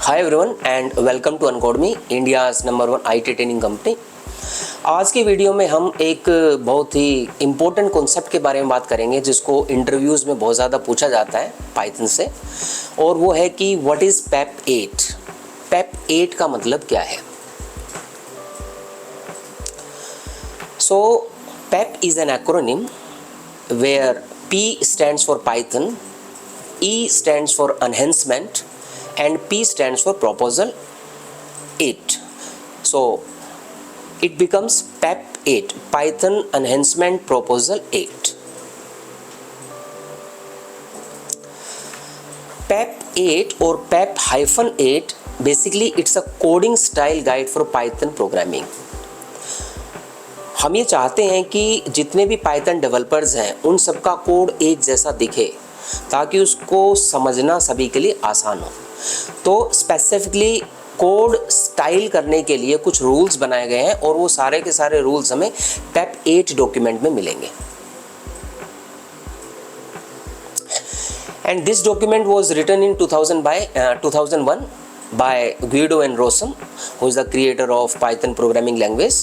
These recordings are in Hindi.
Hi everyone and welcome to Uncodemy, India's number 1 IT training company. आज की वीडियो में हम एक बहुत ही इम्पोर्टेंट कॉन्सेप्ट के बारे में बात करेंगे जिसको इंटरव्यूज़ में बहुत ज़्यादा पूछा जाता है पाइथन से, और वो है कि व्हाट इज़ PEP 8। PEP 8 का मतलब क्या है? सो PEP is an acronym where P stands for Python, E stands for enhancement and P stands for proposal 8. So it becomes PEP 8, Python Enhancement Proposal 8. PEP 8 or PEP-8 basically it's a coding style guide for Python programming. हम ये चाहते हैं कि जितने भी पाइथन डेवलपर्स हैं उन सबका कोड एक जैसा दिखे ताकि उसको समझना सभी के लिए आसान हो। तो स्पेसिफिकली कोड स्टाइल करने के लिए कुछ रूल्स बनाए गए हैं और वो सारे के सारे रूल्स हमें PEP 8 डॉक्यूमेंट में मिलेंगे। And this document was written in 2001 by Guido and Rossum, who is the creator of Python programming language.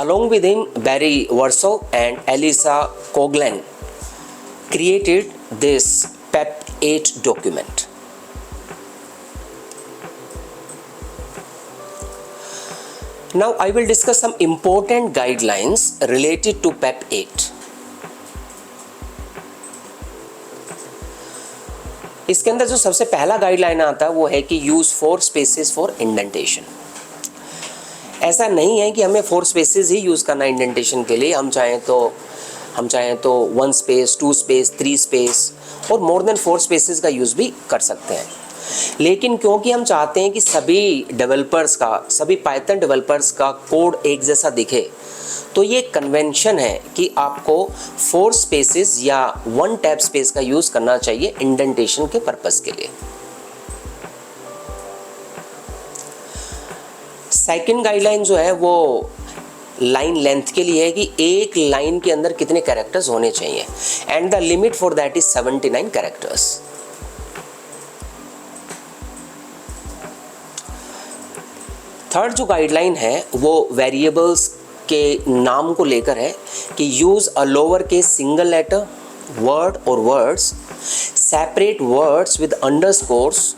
Along with him, Barry Warsaw and Elisa Coglan created this PEP 8 document. Now I will discuss some important guidelines related to PEP 8. इसके अंदर जो सबसे पहला गाइडलाइन आता है वो है कि यूज़ 4 स्पेसेस फॉर इंडेंटेशन। ऐसा नहीं है कि हमें 4 स्पेसेस ही यूज़ करना है इंडेंटेशन के लिए। हम चाहें तो 1 स्पेस, 2 स्पेस, 3 स्पेस और मोर देन 4 स्पेसेस का यूज़ भी कर सकते हैं। लेकिन क्योंकि हम चाहते हैं कि सभी पाइथन डेवलपर्स का कोड एक जैसा दिखे, तो ये कन्वेंशन है कि आपको 4 स्पेसेस या 1 टैब स्पेस का यूज़ करना चाहिए इंडेंटेशन के पर्पस के लिए। सेकंड गाइडलाइन जो है वो लाइन लेंथ के लिए है कि एक लाइन के अंदर कितने कैरेक्टर्स होने चाहिए, and the limit for that is 79 characters. Third जो गाइडलाइन है वो वेरिएबल्स के नाम को लेकर है कि use a lower case single letter word और words, separate words with underscores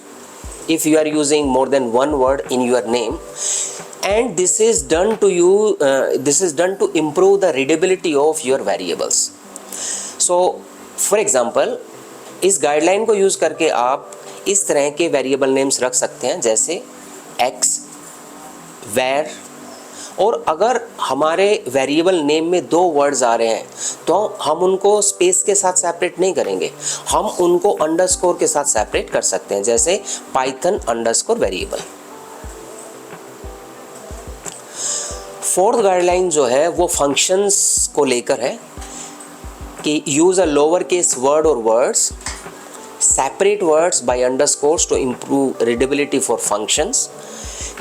if you are using more than one word in your name, and this is done to improve the readability of your variables. So for example, इस गाइडलाइन को यूज़ करके आप इस तरह के वेरिएबल नेम्स रख सकते हैं जैसे x, where, और अगर हमारे वेरिएबल नेम में 2 वर्ड्स आ रहे हैं तो हम उनको स्पेस के साथ सेपरेट नहीं करेंगे, हम उनको अंडरस्कोर के साथ सेपरेट कर सकते हैं जैसे Python underscore variable. Fourth guideline जो है वो फंक्शंस को लेकर है कि use a lower case word और words, separate words by underscores to improve readability for functions.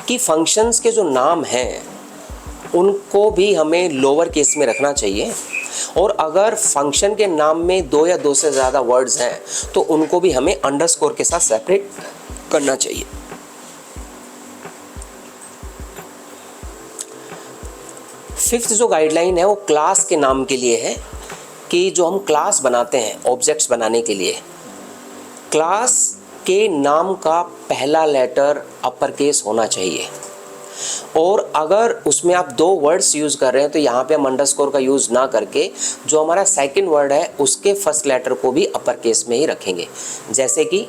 कि फंक्शंस के जो नाम हैं उनको भी हमें लोअर केस में रखना चाहिए, और अगर फंक्शन के नाम में 2 या 2 से ज़्यादा वर्ड्स हैं तो उनको भी हमें अंडरस्कोर के साथ सेपरेट करना चाहिए। फिफ्थ जो गाइडलाइन है वो क्लास के नाम के लिए है कि जो हम क्लास बनाते हैं ऑब्जेक्ट्स बनाने के लिए, क्लास के नाम का पहला लेटर अपर केस होना चाहिए, और अगर उसमें आप 2 वर्ड्स यूज़ कर रहे हैं तो यहाँ पे हम अंडरस्कोर का यूज़ ना करके जो हमारा सेकंड वर्ड है उसके फर्स्ट लेटर को भी अपर केस में ही रखेंगे। जैसे कि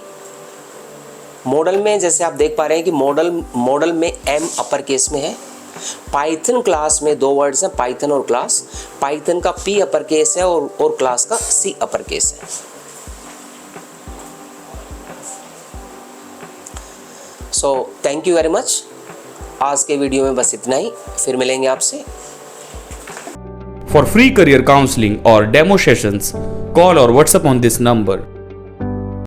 मॉडल में जैसे आप देख पा रहे हैं कि मॉडल में M अपर केस में है। पाइथन क्लास में 2 वर्ड्स हैं, पाइथन और क्लास। पाइथन का P अपर केस है और क्लास का C अपर केस है। So thank you very much. आज के वीडियो में बस इतना ही, फिर मिलेंगे आपसे। For free career counseling or demo sessions, call or WhatsApp on this number